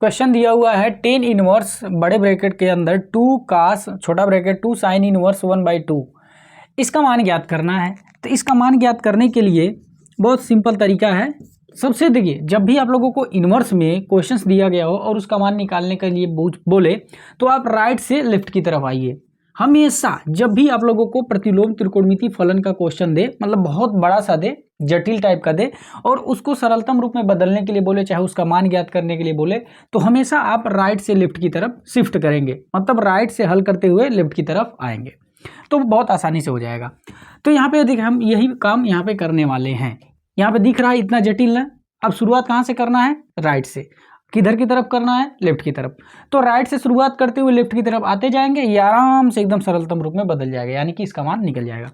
Question दिया हुआ है 10 इनवर्स बड़े ब्रैकेट के अंदर 2 cos छोटा ब्रैकेट 2 sin इनवर्स 1/2, इसका मान ज्ञात करना है। तो इसका मान ज्ञात करने के लिए बहुत सिंपल तरीका है। सबसे देखिए, जब भी आप लोगों को इनवर्स में क्वेश्चंस दिया गया हो और उसका मान निकालने के लिए बोले तो आप राइट से लेफ्ट की तरफ आइए। हमेशा जब भी आप लोगों को प्रतिलोम त्रिकोणमिति फलन का क्वेश्चन दे, मतलब बहुत बड़ा सा दे, जटिल टाइप का दे और उसको सरलतम रूप में बदलने के लिए बोले, चाहे उसका मान ज्ञात करने के लिए बोले, तो हमेशा आप राइट से लेफ्ट की तरफ शिफ्ट करेंगे, मतलब राइट से हल करते हुए लेफ्ट की तरफ आएंगे, तो बहुत आसानी से हो जाएगा। तो यहाँ पे देखिए, हम यही काम यहाँ पे करने वाले हैं। यहाँ पे दिख रहा है इतना जटिल है। अब शुरुआत कहाँ से करना है? राइट से। किधर की तरफ करना है? लेफ्ट की तरफ। तो राइट से शुरुआत करते हुए लेफ्ट की तरफ आते जाएंगे, ये आराम से एकदम सरलतम रूप में बदल जाएगा, यानी कि इसका मान निकल जाएगा।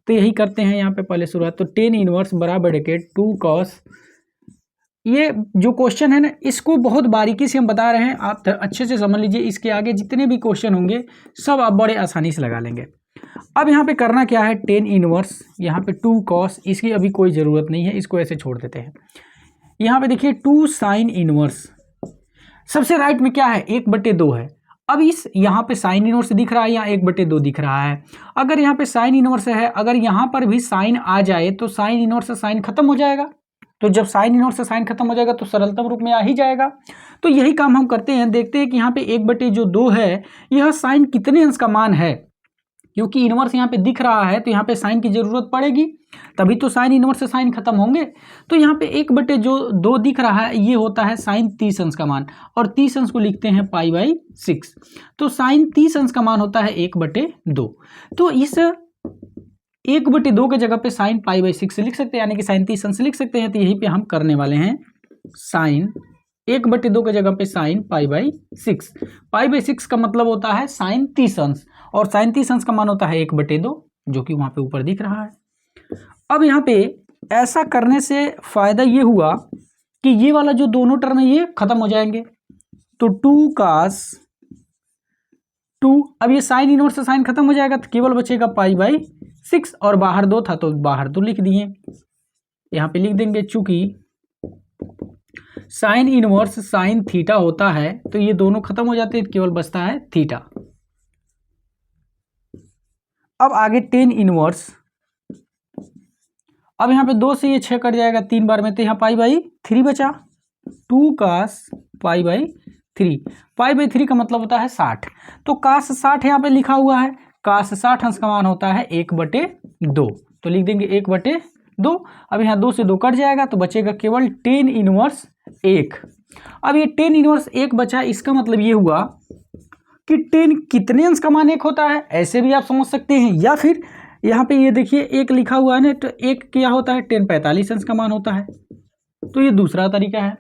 तो यही करते हैं यहाँ पे पहले शुरुआत। तो 10 इनवर्स बराबर ब्रैकेट 2 cos, ये जो क्वेश्चन है ना, इसको बहुत बारीकी से हम बता रहे हैं, आप अच्छे से समझ लीजिए। इसके आगे जितने भी क्वेश्चन होंगे सब आप बड़े आसानी से लगा लेंगे। अब यहाँ पे करना क्या है? 10 इनवर्स यहाँ पे 2 cos, इसकी अभी कोई ज़रूरत नहीं है, इसको ऐसे छोड़ देते हैं। यहाँ पे देखिए 2 sin इनवर्स, सबसे राइट में क्या है? 1/2 है। अब इस यहाँ पे साइन इनवर्स दिख रहा है, यहाँ 1/2 दिख रहा है। अगर यहाँ पे साइन इनवर्स है, अगर यहाँ पर भी साइन आ जाए तो साइन इनवर्स से साइन खत्म हो जाएगा। तो जब साइन इनवर्स से साइन खत्म हो जाएगा तो सरलतम रूप में आ ही जाएगा। तो यही काम हम करते हैं, देखते हैं कि यहाँ पे 1/2 है, यह साइन कितने अंश का मान है। क्योंकि इनवर्स यहाँ पे दिख रहा है तो यहाँ पे साइन की जरूरत पड़ेगी, तभी तो साइन इनवर्स से साइन खत्म होंगे। तो यहाँ पे 1/2 दिख रहा है, ये होता है साइन 30 अंश का मान, और 30 अंश को लिखते हैं π/6। तो साइन 30 अंश का मान होता है 1/2। तो इस 1/2 के जगह पे साइन π/6 लिख सकते हैं, यानी कि साइन 30 अंश लिख सकते हैं। तो यहीं पे हम करने वाले हैं साइन 1/2 के जगह पे साइन π/6। π/6 का मतलब होता है साइन 30 अंश, और साइन 30 अंश का मान होता है 1/2, जो कि वहाँ पे ऊपर दिख रहा है। अब यहाँ पे ऐसा करने से फायदा ये हुआ कि ये वाला जो दोनों टर्म है ये खत्म हो जाएंगे। तो 2 cos 2, अब ये साइन इनवर्स से साइन खत्म हो जाएगा, तो केवल बचेगा π/6, और बाहर 2 था तो बाहर 2 लिख दिए। यहाँ पे लिख देंगे, चूंकि साइन इनवर्स साइन थीटा होता है तो ये दोनों खत्म हो जाते हैं, केवल बचता है थीटा। अब आगे 10 इनवर्स, अब यहाँ पे 2 से ये 6 कट जाएगा 3 बार में, तो यहाँ π/3 बचा। 2 cos π/3, π/3 का मतलब होता है 60। तो cos 60 यहाँ पे लिखा हुआ है, cos 60 अंश का मान होता है 1/2, तो लिख देंगे 1/2। अब यहाँ 2 से 2 कट जाएगा तो बचेगा केवल 10 इनवर्स 1। अब ये 10 इनवर्स 1 बचा, इसका मतलब ये हुआ कि 10 कितने अंश का मान 1 होता है, ऐसे भी आप समझ सकते हैं। या फिर यहाँ पे ये देखिए 1 लिखा हुआ है ना, तो 1 क्या होता है? 10 45 अंश का मान होता है। तो ये दूसरा तरीका है।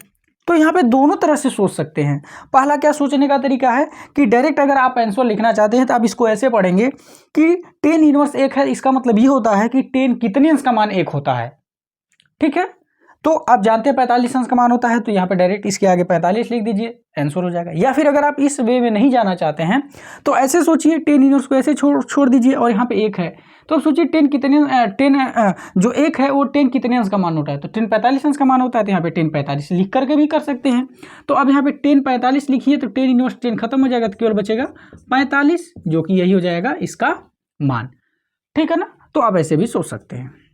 तो यहाँ पे दोनों तरह से सोच सकते हैं। पहला क्या सोचने का तरीका है कि डायरेक्ट अगर आप आंसर लिखना चाहते हैं तो आप इसको ऐसे पढ़ेंगे कि 10 इनवर्स 1 है, इसका मतलब ये होता है कि 10 कितने अंश का मान 1 होता है। ठीक है, तो आप जानते हैं 45 अंश का मान होता है, तो यहाँ पे डायरेक्ट इसके आगे 45 लिख दीजिए, आंसर हो जाएगा। या फिर अगर आप इस वे में नहीं जाना चाहते हैं तो ऐसे सोचिए, 10 इनवर्स को ऐसे छोड़ दीजिए, और यहाँ पे 1 है तो अब सोचिए 10 जो 1 है वो 10 कितने अंश का मान होता है, तो 10 45 अंश का मान होता है। तो यहाँ पे 10 45 लिख करके भी कर सकते हैं। तो अब यहाँ पे 10 45 लिखिए, तो 10 इनवर्स 10 खत्म हो जाएगा, तो केवल बचेगा 45, जो कि यही हो जाएगा इसका मान। ठीक है ना, तो आप ऐसे भी सोच सकते हैं।